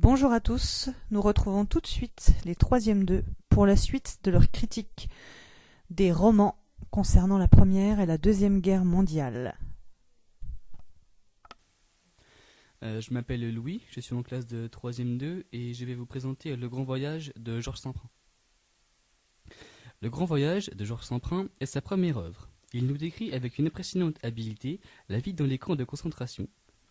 Bonjour à tous, nous retrouvons tout de suite les 3e 2 pour la suite de leur critique des romans concernant la Première et la Deuxième Guerre mondiale. Je m'appelle Louis, je suis en classe de 3e 2 et je vais vous présenter Le Grand Voyage de Georges Semprin. Le Grand Voyage de Georges Semprin est sa première œuvre. Il nous décrit avec une impressionnante habileté la vie dans les camps de concentration,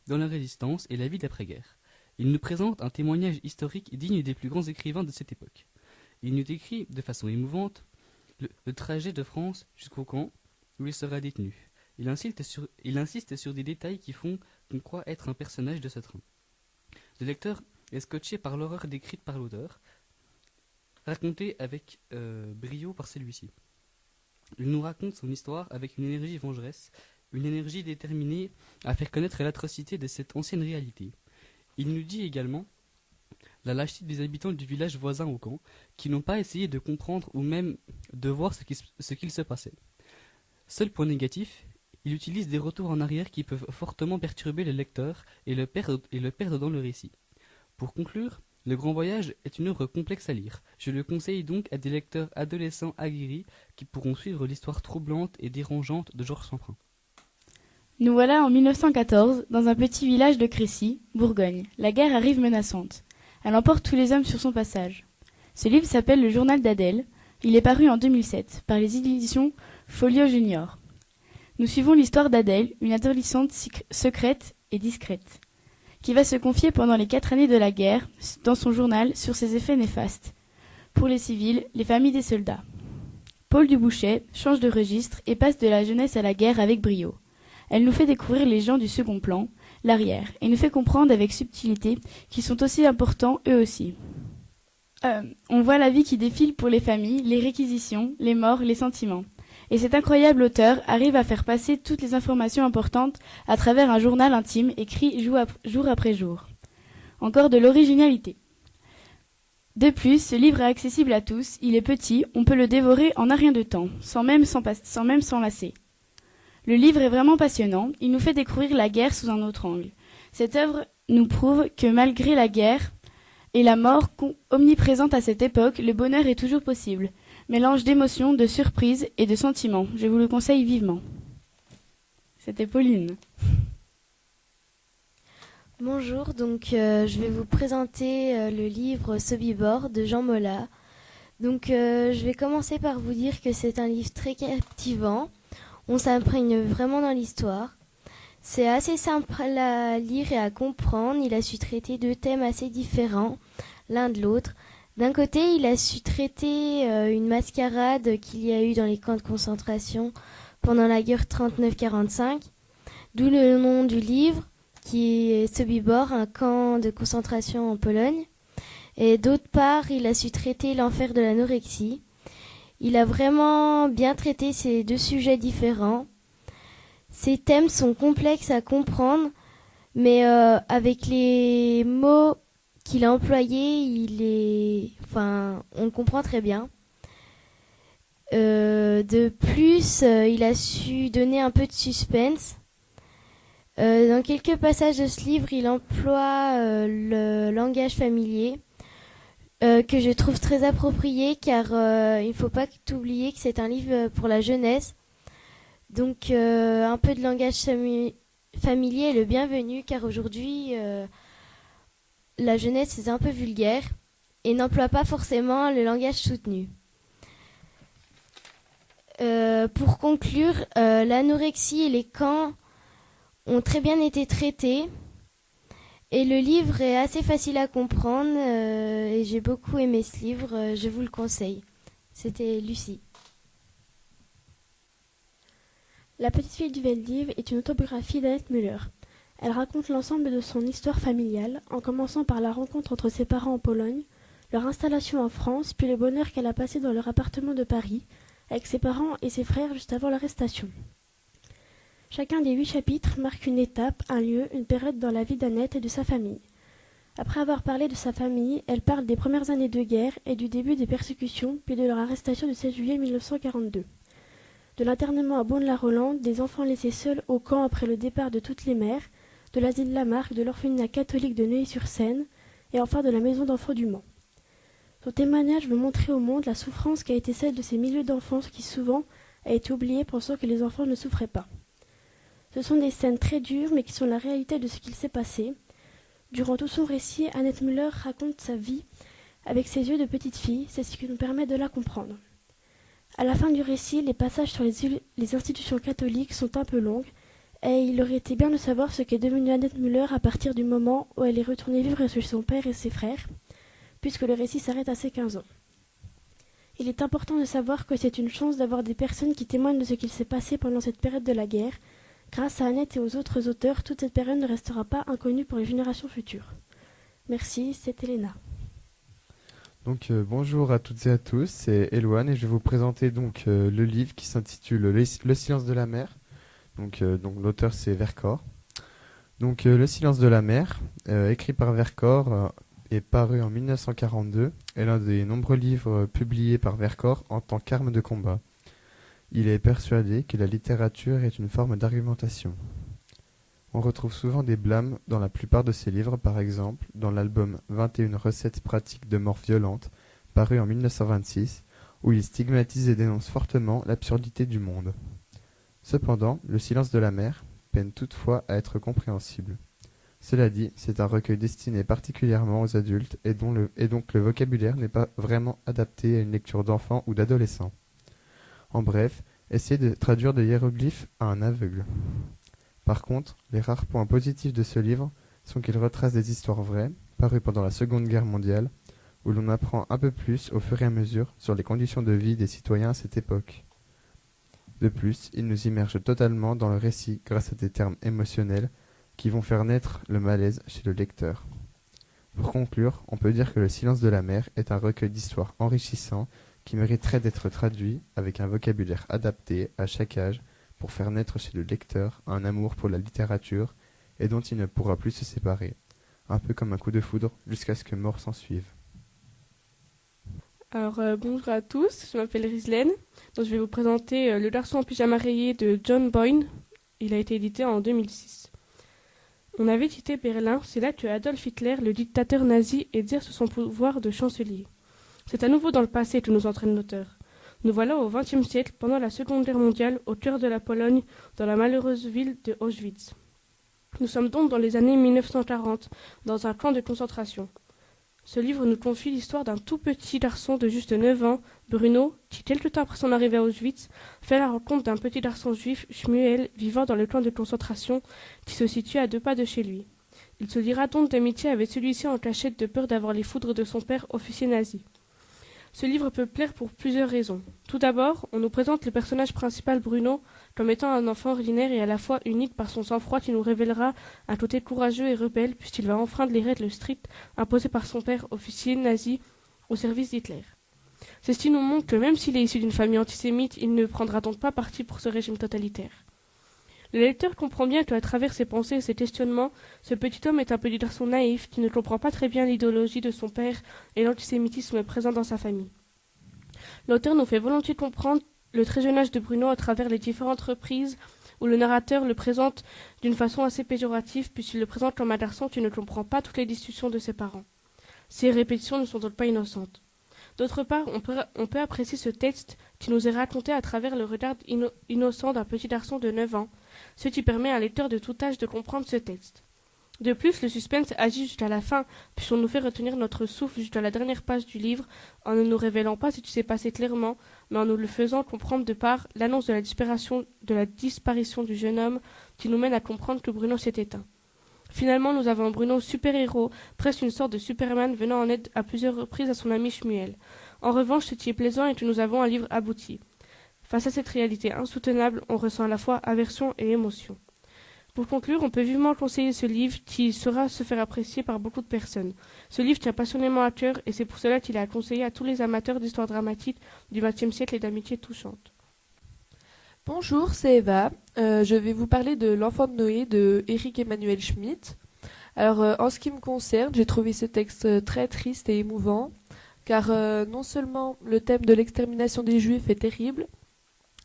dans la résistance et la vie d'après-guerre. Il nous présente un témoignage historique digne des plus grands écrivains de cette époque. Il nous décrit de façon émouvante le trajet de France jusqu'au camp où il sera détenu. Il insiste sur des détails qui font qu'on croit être un personnage de ce train. Le lecteur est scotché par l'horreur décrite par l'auteur, racontée avec brio par celui-ci. Il nous raconte son histoire avec une énergie vengeresse, une énergie déterminée à faire connaître l'atrocité de cette ancienne réalité. Il nous dit également la lâcheté des habitants du village voisin au camp, qui n'ont pas essayé de comprendre ou même de voir ce qu'il se passait. Seul point négatif, il utilise des retours en arrière qui peuvent fortement perturber le lecteur et le perdre dans le récit. Pour conclure, Le Grand Voyage est une œuvre complexe à lire. Je le conseille donc à des lecteurs adolescents aguerris qui pourront suivre l'histoire troublante et dérangeante de Georges Semprin. Nous voilà en 1914, dans un petit village de Crécy, Bourgogne. La guerre arrive menaçante. Elle emporte tous les hommes sur son passage. Ce livre s'appelle Le Journal d'Adèle. Il est paru en 2007 par les éditions Folio Junior. Nous suivons l'histoire d'Adèle, une adolescente secrète et discrète, qui va se confier pendant les 4 années de la guerre, dans son journal, sur ses effets néfastes pour les civils, les familles des soldats. Paul Dubouchet change de registre et passe de la jeunesse à la guerre avec brio. Elle nous fait découvrir les gens du second plan, l'arrière, et nous fait comprendre avec subtilité qu'ils sont aussi importants eux aussi. On voit la vie qui défile pour les familles, les réquisitions, les morts, les sentiments. Et cet incroyable auteur arrive à faire passer toutes les informations importantes à travers un journal intime écrit jour après jour. Encore de l'originalité. De plus, ce livre est accessible à tous, il est petit, on peut le dévorer en un rien de temps, sans même s'en lasser. Le livre est vraiment passionnant, il nous fait découvrir la guerre sous un autre angle. Cette œuvre nous prouve que malgré la guerre et la mort omniprésente à cette époque, le bonheur est toujours possible. Mélange d'émotions, de surprises et de sentiments. Je vous le conseille vivement. C'était Pauline. Bonjour, donc je vais vous présenter le livre Sobibor de Jean Mola. Donc je vais commencer par vous dire que c'est un livre très captivant. On s'imprègne vraiment dans l'histoire. C'est assez simple à lire et à comprendre. Il a su traiter 2 thèmes assez différents l'un de l'autre. D'un côté, il a su traiter une mascarade qu'il y a eu dans les camps de concentration pendant la guerre 39-45, d'où le nom du livre, qui est Sobibor, un camp de concentration en Pologne. Et d'autre part, il a su traiter l'enfer de l'anorexie. Il a vraiment bien traité ces 2 sujets différents. Ces thèmes sont complexes à comprendre, mais avec les mots qu'il a employés, on le comprend très bien. De plus, il a su donner un peu de suspense. Dans quelques passages de ce livre, il emploie le langage familier, que je trouve très approprié, car il ne faut pas oublier que c'est un livre pour la jeunesse. Donc un peu de langage familier est le bienvenu, car aujourd'hui la jeunesse est un peu vulgaire et n'emploie pas forcément le langage soutenu. Pour conclure, l'anorexie et les camps ont très bien été traités. Et le livre est assez facile à comprendre et j'ai beaucoup aimé ce livre, je vous le conseille. C'était Lucie. La petite fille du Veldiv est une autobiographie d'Annette Müller. Elle raconte l'ensemble de son histoire familiale, en commençant par la rencontre entre ses parents en Pologne, leur installation en France, puis le bonheur qu'elle a passé dans leur appartement de Paris, avec ses parents et ses frères juste avant l'arrestation. Chacun des 8 chapitres marque une étape, un lieu, une période dans la vie d'Annette et de sa famille. Après avoir parlé de sa famille, elle parle des premières années de guerre et du début des persécutions, puis de leur arrestation du 16 juillet 1942. De l'internement à Beaune-la-Rolande, des enfants laissés seuls au camp après le départ de toutes les mères, de l'asile Lamarck, de l'orphelinat catholique de Neuilly-sur-Seine, et en faire de la maison d'enfants du Mans. Son témoignage veut montrer au monde la souffrance qui a été celle de ces milliers d'enfants qui souvent a été oubliée pensant que les enfants ne souffraient pas. Ce sont des scènes très dures mais qui sont la réalité de ce qu'il s'est passé. Durant tout son récit, Annette Muller raconte sa vie avec ses yeux de petite fille, c'est ce qui nous permet de la comprendre. À la fin du récit, les passages sur les institutions catholiques sont un peu longues et il aurait été bien de savoir ce qu'est devenue Annette Muller à partir du moment où elle est retournée vivre chez son père et ses frères, puisque le récit s'arrête à ses 15 ans. Il est important de savoir que c'est une chance d'avoir des personnes qui témoignent de ce qu'il s'est passé pendant cette période de la guerre. Grâce à Annette et aux autres auteurs, toute cette période ne restera pas inconnue pour les générations futures. Merci, c'est Elena. Donc bonjour à toutes et à tous, c'est Eloane et je vais vous présenter donc le livre qui s'intitule Le silence de la mer. Donc l'auteur c'est Vercors. Donc Le silence de la mer, écrit par Vercors, est paru en 1942 et l'un des nombreux livres publiés par Vercors en tant qu'arme de combat. Il est persuadé que la littérature est une forme d'argumentation. On retrouve souvent des blâmes dans la plupart de ses livres, par exemple dans l'album 21 recettes pratiques de mort violente, paru en 1926, où il stigmatise et dénonce fortement l'absurdité du monde. Cependant, Le silence de la mer peine toutefois à être compréhensible. Cela dit, c'est un recueil destiné particulièrement aux adultes et donc le vocabulaire n'est pas vraiment adapté à une lecture d'enfants ou d'adolescents. En bref, essayer de traduire des hiéroglyphes à un aveugle. Par contre, les rares points positifs de ce livre sont qu'il retrace des histoires vraies, parues pendant la Seconde Guerre mondiale, où l'on apprend un peu plus au fur et à mesure sur les conditions de vie des citoyens à cette époque. De plus, il nous immerge totalement dans le récit grâce à des termes émotionnels qui vont faire naître le malaise chez le lecteur. Pour conclure, on peut dire que Le silence de la mer est un recueil d'histoires enrichissant qui mériterait d'être traduit avec un vocabulaire adapté à chaque âge pour faire naître chez le lecteur un amour pour la littérature et dont il ne pourra plus se séparer, un peu comme un coup de foudre jusqu'à ce que mort s'en suive. Alors bonjour à tous, je m'appelle Rislaine, donc je vais vous présenter Le garçon en pyjama rayé de John Boyne. Il a été édité en 2006. On avait quitté Berlin, c'est là que Adolf Hitler, le dictateur nazi, exerce son pouvoir de chancelier. C'est à nouveau dans le passé que nous entraîne l'auteur. Nous voilà au XXe siècle, pendant la Seconde Guerre mondiale, au cœur de la Pologne, dans la malheureuse ville de Auschwitz. Nous sommes donc dans les années 1940, dans un camp de concentration. Ce livre nous confie l'histoire d'un tout petit garçon de juste 9 ans, Bruno, qui, quelque temps après son arrivée à Auschwitz, fait la rencontre d'un petit garçon juif, Shmuel, vivant dans le camp de concentration, qui se situe à 2 pas de chez lui. Il se liera donc d'amitié avec celui-ci en cachette de peur d'avoir les foudres de son père, officier nazi. Ce livre peut plaire pour plusieurs raisons. Tout d'abord, on nous présente le personnage principal Bruno comme étant un enfant ordinaire et à la fois unique par son sang-froid qui nous révélera un côté courageux et rebelle puisqu'il va enfreindre les règles strictes imposées par son père, officier nazi, au service d'Hitler. Ceci nous montre que même s'il est issu d'une famille antisémite, il ne prendra donc pas parti pour ce régime totalitaire. Le lecteur comprend bien qu'à travers ses pensées et ses questionnements, ce petit homme est un petit garçon naïf qui ne comprend pas très bien l'idéologie de son père et l'antisémitisme présent dans sa famille. L'auteur nous fait volontiers comprendre le très jeune âge de Bruno à travers les différentes reprises où le narrateur le présente d'une façon assez péjorative puisqu'il le présente comme un garçon qui ne comprend pas toutes les discussions de ses parents. Ces répétitions ne sont donc pas innocentes. D'autre part, on peut apprécier ce texte qui nous est raconté à travers le regard innocent d'un petit garçon de 9 ans, ce qui permet à un lecteur de tout âge de comprendre ce texte. De plus, le suspense agit jusqu'à la fin, puisqu'on nous fait retenir notre souffle jusqu'à la dernière page du livre, en ne nous révélant pas ce qui s'est passé clairement, mais en nous le faisant comprendre de par l'annonce de la disparition du jeune homme, qui nous mène à comprendre que Bruno s'est éteint. Finalement, nous avons Bruno super-héros, presque une sorte de Superman venant en aide à plusieurs reprises à son ami Shmuel. En revanche, ce qui est plaisant est que nous avons un livre abouti. Face à cette réalité insoutenable, on ressent à la fois aversion et émotion. Pour conclure, on peut vivement conseiller ce livre qui saura se faire apprécier par beaucoup de personnes. Ce livre tient passionnément à cœur et c'est pour cela qu'il est à conseiller à tous les amateurs d'histoire dramatique du XXe siècle et d'amitié touchante. Bonjour, c'est Eva. Je vais vous parler de L'Enfant de Noé de Éric Emmanuel Schmitt. Alors, en ce qui me concerne, j'ai trouvé ce texte très triste et émouvant, car non seulement le thème de l'extermination des Juifs est terrible,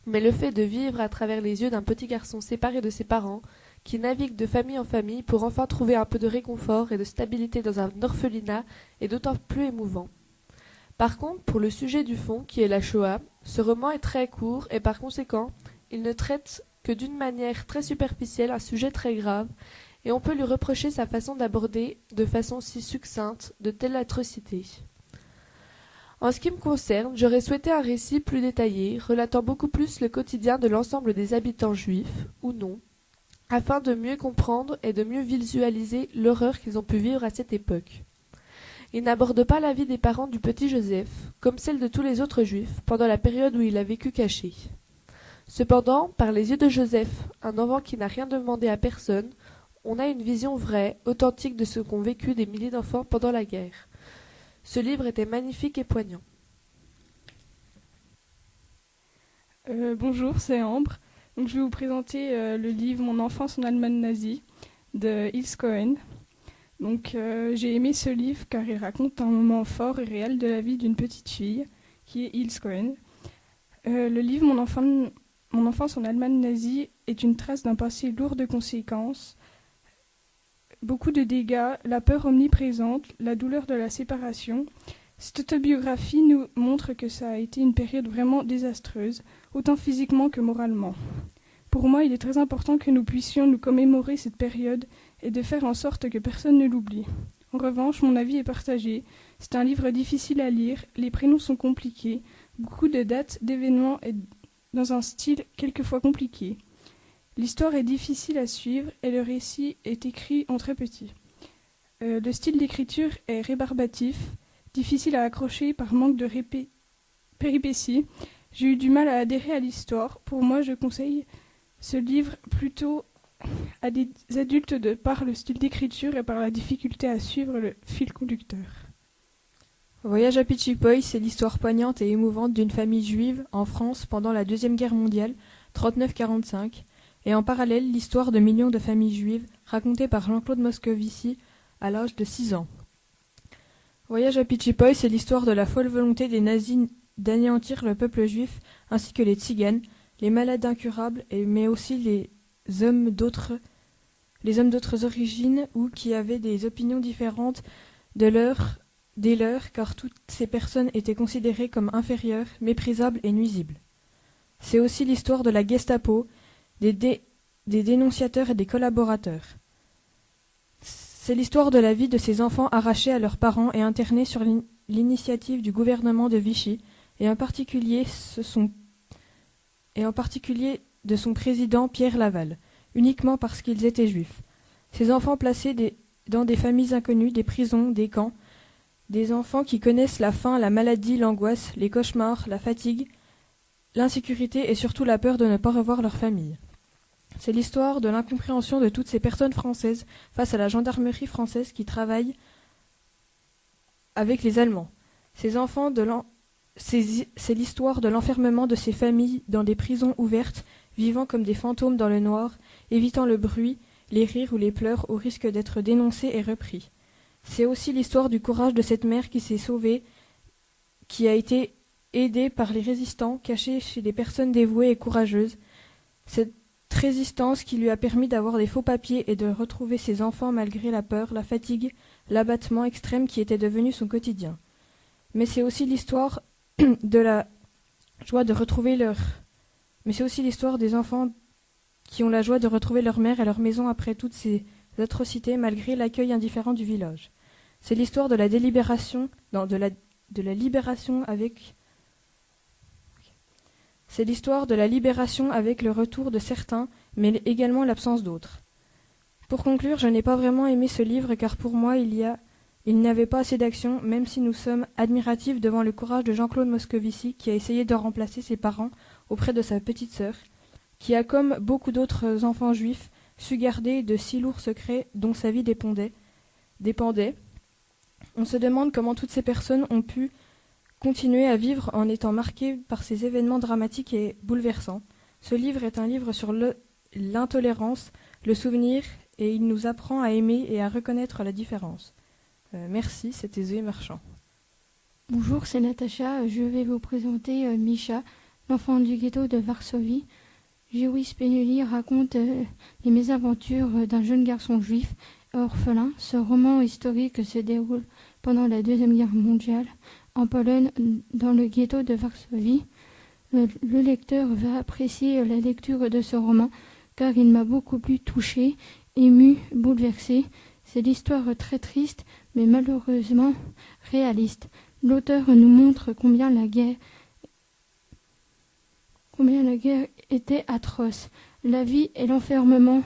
mais le fait de vivre à travers les yeux d'un petit garçon séparé de ses parents, qui navigue de famille en famille pour enfin trouver un peu de réconfort et de stabilité dans un orphelinat est d'autant plus émouvant. Par contre, pour le sujet du fond, qui est la Shoah, ce roman est très court et par conséquent, il ne traite que d'une manière très superficielle un sujet très grave, et on peut lui reprocher sa façon d'aborder, de façon si succincte, de telles atrocités. En ce qui me concerne, j'aurais souhaité un récit plus détaillé, relatant beaucoup plus le quotidien de l'ensemble des habitants juifs, ou non, afin de mieux comprendre et de mieux visualiser l'horreur qu'ils ont pu vivre à cette époque. Il n'aborde pas la vie des parents du petit Joseph, comme celle de tous les autres juifs, pendant la période où il a vécu caché. Cependant, par les yeux de Joseph, un enfant qui n'a rien demandé à personne, on a une vision vraie, authentique de ce qu'ont vécu des milliers d'enfants pendant la guerre. Ce livre était magnifique et poignant. Bonjour, c'est Ambre. Donc, je vais vous présenter le livre Mon enfance en Allemagne nazie de Ilse Cohen. Donc, j'ai aimé ce livre car il raconte un moment fort et réel de la vie d'une petite fille qui est Ilse Cohen. Le livre Mon enfance en Allemagne nazie est une trace d'un passé lourd de conséquences. Beaucoup de dégâts, la peur omniprésente, la douleur de la séparation. Cette autobiographie nous montre que ça a été une période vraiment désastreuse, autant physiquement que moralement. Pour moi, il est très important que nous puissions nous commémorer cette période et de faire en sorte que personne ne l'oublie. En revanche, mon avis est partagé. C'est un livre difficile à lire, les prénoms sont compliqués, beaucoup de dates, d'événements et dans un style quelquefois compliqué. L'histoire est difficile à suivre et le récit est écrit en très petit. Le style d'écriture est rébarbatif, difficile à accrocher par manque de péripéties. J'ai eu du mal à adhérer à l'histoire. Pour moi, je conseille ce livre plutôt à des adultes de par le style d'écriture et par la difficulté à suivre le fil conducteur. Voyage à Pichipoy, c'est l'histoire poignante et émouvante d'une famille juive en France pendant la Deuxième Guerre mondiale, 39-45, et en parallèle l'histoire de millions de familles juives racontée par Jean-Claude Moscovici à l'âge de 6 ans. Voyage à Pichipoy, c'est l'histoire de la folle volonté des nazis d'anéantir le peuple juif ainsi que les tziganes, les malades incurables, mais aussi les hommes d'autres origines ou qui avaient des opinions différentes des leurs, car toutes ces personnes étaient considérées comme inférieures, méprisables et nuisibles. C'est aussi l'histoire de la Gestapo, des dénonciateurs et des collaborateurs. C'est l'histoire de la vie de ces enfants arrachés à leurs parents et internés sur l'initiative du gouvernement de Vichy, et en particulier de son président Pierre Laval, uniquement parce qu'ils étaient juifs. Ces enfants placés dans des familles inconnues, des prisons, des camps, des enfants qui connaissent la faim, la maladie, l'angoisse, les cauchemars, la fatigue, l'insécurité et surtout la peur de ne pas revoir leur famille. C'est l'histoire de l'incompréhension de toutes ces personnes françaises face à la gendarmerie française qui travaille avec les Allemands. C'est l'histoire de l'enfermement de ces familles dans des prisons ouvertes, vivant comme des fantômes dans le noir, évitant le bruit, les rires ou les pleurs au risque d'être dénoncés et repris. C'est aussi l'histoire du courage de cette mère qui s'est sauvée, qui a été aidée par les résistants, cachée chez des personnes dévouées et courageuses. Cette résistance qui lui a permis d'avoir des faux papiers et de retrouver ses enfants malgré la peur, la fatigue, l'abattement extrême qui était devenu son quotidien. Mais c'est aussi l'histoire de la joie de retrouver des enfants qui ont la joie de retrouver leur mère et leur maison après toutes ces atrocités malgré l'accueil indifférent du village. C'est l'histoire de la libération avec le retour de certains, mais également l'absence d'autres. Pour conclure, je n'ai pas vraiment aimé ce livre car pour moi il n'y avait pas assez d'action, même si nous sommes admiratifs devant le courage de Jean-Claude Moscovici qui a essayé de remplacer ses parents auprès de sa petite sœur, qui a, comme beaucoup d'autres enfants juifs, su garder de si lourds secrets dont sa vie dépendait. On se demande comment toutes ces personnes ont pu continuer à vivre en étant marquées par ces événements dramatiques et bouleversants. Ce livre est un livre sur l'intolérance, le souvenir, et il nous apprend à aimer et à reconnaître la différence. Merci, c'était Zoé Marchand. Bonjour, c'est Natacha. Je vais vous présenter Misha, l'enfant du ghetto de Varsovie. Joey Spinelli raconte les mésaventures d'un jeune garçon juif orphelin. Ce roman historique se déroule pendant la Deuxième Guerre mondiale en Pologne, dans le ghetto de Varsovie. Le lecteur va apprécier la lecture de ce roman car il m'a beaucoup plus touché, ému, bouleversé. C'est l'histoire très triste mais malheureusement réaliste. L'auteur nous montre combien la guerre était atroce. La vie et l'enfermement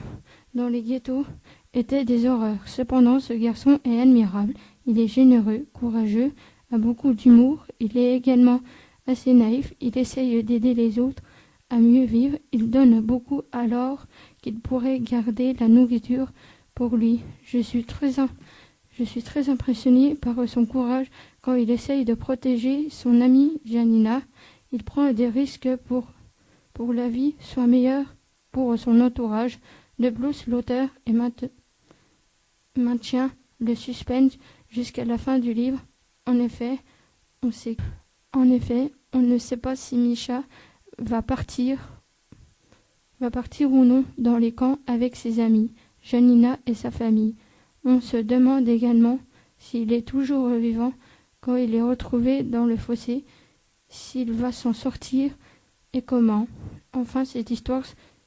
dans les ghettos étaient des horreurs. Cependant, ce garçon est admirable. Il est généreux, courageux, a beaucoup d'humour. Il est également assez naïf. Il essaye d'aider les autres à mieux vivre. Il donne beaucoup alors qu'il pourrait garder la nourriture pour lui. Je suis très impressionné par son courage quand il essaye de protéger son amie Janina. Il prend des risques pour la vie soit meilleure pour son entourage. De plus, l'auteur maintient le suspense jusqu'à la fin du livre. En effet, on ne sait pas si Misha va partir ou non dans les camps avec ses amis, Janina et sa famille. On se demande également s'il est toujours vivant quand il est retrouvé dans le fossé, s'il va s'en sortir et comment. Enfin, cette histoire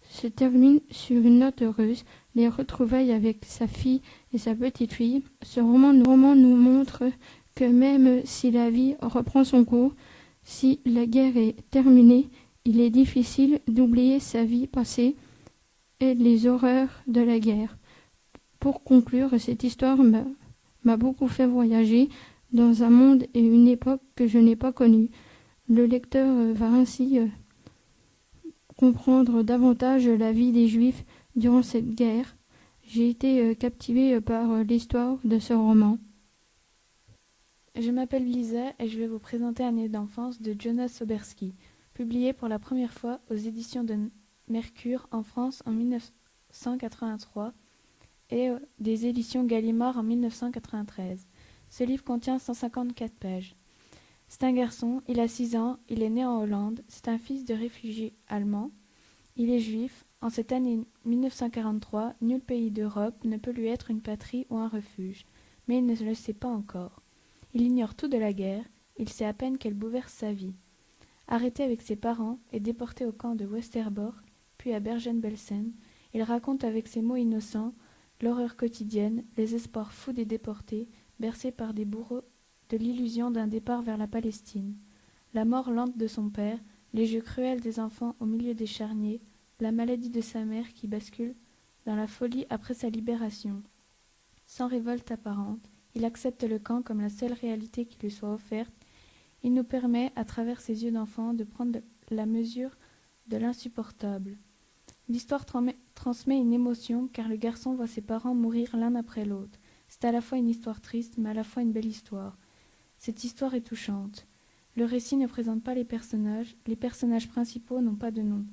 se termine sur une note heureuse, les retrouvailles avec sa fille et sa petite-fille. Ce roman nous montre que même si la vie reprend son cours, si la guerre est terminée, il est difficile d'oublier sa vie passée et les horreurs de la guerre. Pour conclure, cette histoire m'a beaucoup fait voyager dans un monde et une époque que je n'ai pas connue. Le lecteur va ainsi comprendre davantage la vie des Juifs durant cette guerre. J'ai été captivée par l'histoire de ce roman. Je m'appelle Lisa et je vais vous présenter Année d'enfance de Jonas Soberski, publié pour la première fois aux éditions de Mercure en France en 1983 et des éditions Gallimard en 1993. Ce livre contient 154 pages. C'est un garçon, il a 6 ans, il est né en Hollande, c'est un fils de réfugiés allemands. Il est juif. En cette année 1943, nul pays d'Europe ne peut lui être une patrie ou un refuge, mais il ne le sait pas encore. Il ignore tout de la guerre, il sait à peine qu'elle bouleverse sa vie. Arrêté avec ses parents et déporté au camp de Westerbork, puis à Bergen-Belsen, il raconte avec ses mots innocents l'horreur quotidienne, les espoirs fous des déportés, bercés par des bourreaux de l'illusion d'un départ vers la Palestine, la mort lente de son père, les jeux cruels des enfants au milieu des charniers, la maladie de sa mère qui bascule dans la folie après sa libération. Sans révolte apparente, il accepte le camp comme la seule réalité qui lui soit offerte. Il nous permet, à travers ses yeux d'enfant, de prendre la mesure de l'insupportable. L'histoire transmet une émotion, car le garçon voit ses parents mourir l'un après l'autre. C'est à la fois une histoire triste, mais à la fois une belle histoire. Cette histoire est touchante. Le récit ne présente pas les personnages principaux n'ont pas de nom.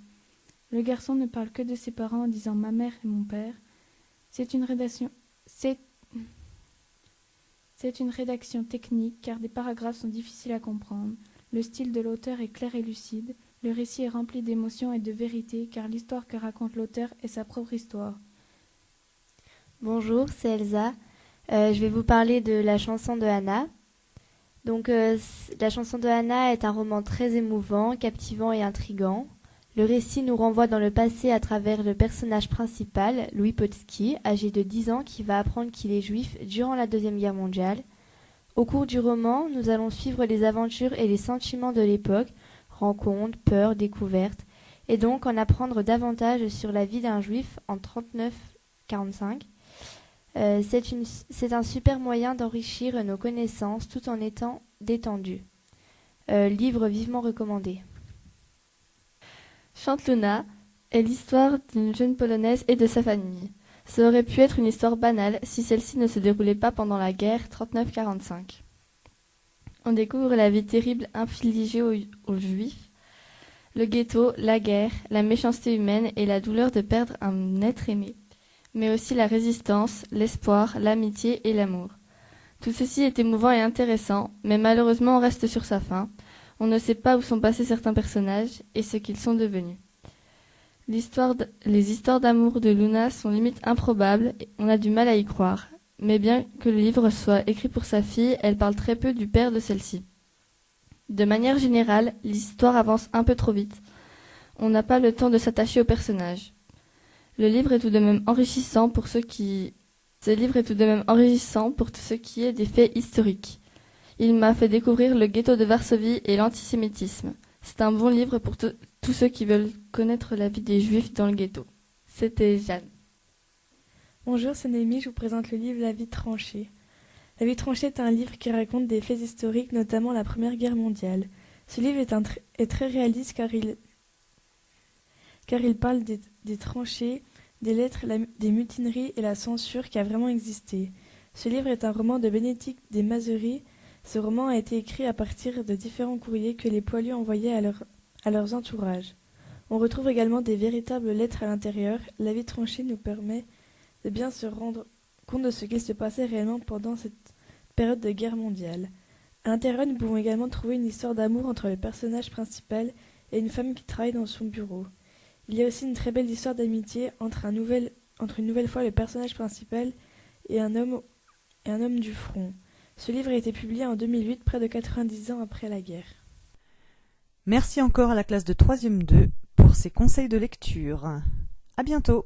Le garçon ne parle que de ses parents en disant « ma mère et mon père ». C'est une rédaction technique, car des paragraphes sont difficiles à comprendre. Le style de l'auteur est clair et lucide. Le récit est rempli d'émotions et de vérité, car l'histoire que raconte l'auteur est sa propre histoire. Bonjour, c'est Elsa. Je vais vous parler de la chanson de Anna. Donc, la chanson de Anna est un roman très émouvant, captivant et intrigant. Le récit nous renvoie dans le passé à travers le personnage principal, Louis Podski, âgé de 10 ans, qui va apprendre qu'il est juif durant la Deuxième Guerre mondiale. Au cours du roman, nous allons suivre les aventures et les sentiments de l'époque, rencontres, peurs, découvertes, et donc en apprendre davantage sur la vie d'un juif en 39-45. C'est un super moyen d'enrichir nos connaissances tout en étant détendu. Livre vivement recommandé. Chante Luna est l'histoire d'une jeune Polonaise et de sa famille. Ça aurait pu être une histoire banale si celle-ci ne se déroulait pas pendant la guerre 39-45. On découvre la vie terrible infligée aux Juifs, le ghetto, la guerre, la méchanceté humaine et la douleur de perdre un être aimé, mais aussi la résistance, l'espoir, l'amitié et l'amour. Tout ceci est émouvant et intéressant, mais malheureusement on reste sur sa fin. On ne sait pas où sont passés certains personnages et ce qu'ils sont devenus. Les histoires d'amour de Luna sont limite improbables et on a du mal à y croire. Mais bien que le livre soit écrit pour sa fille, elle parle très peu du père de celle-ci. De manière générale, l'histoire avance un peu trop vite. On n'a pas le temps de s'attacher aux personnages. Ce livre est tout de même enrichissant pour ce qui est des faits historiques. Il m'a fait découvrir le ghetto de Varsovie et l'antisémitisme. C'est un bon livre pour tous ceux qui veulent connaître la vie des Juifs dans le ghetto. C'était Jeanne. Bonjour, c'est Némi, je vous présente le livre La vie tranchée. La vie tranchée est un livre qui raconte des faits historiques, notamment la Première Guerre mondiale. Ce livre est très réaliste car il parle des tranchées, des lettres, des mutineries et la censure qui a vraiment existé. Ce livre est un roman de Bénédicte des Mazeries. Ce roman a été écrit à partir de différents courriers que les poilus envoyaient à leurs entourages. On retrouve également des véritables lettres à l'intérieur. La vie tranchée nous permet de bien se rendre compte de ce qu'il se passait réellement pendant cette période de guerre mondiale. À l'intérieur, nous pouvons également trouver une histoire d'amour entre le personnage principal et une femme qui travaille dans son bureau. Il y a aussi une très belle histoire d'amitié entre une nouvelle fois le personnage principal et un homme du front. Ce livre a été publié en 2008, près de 90 ans après la guerre. Merci encore à la classe de 3e 2 pour ces conseils de lecture. À bientôt.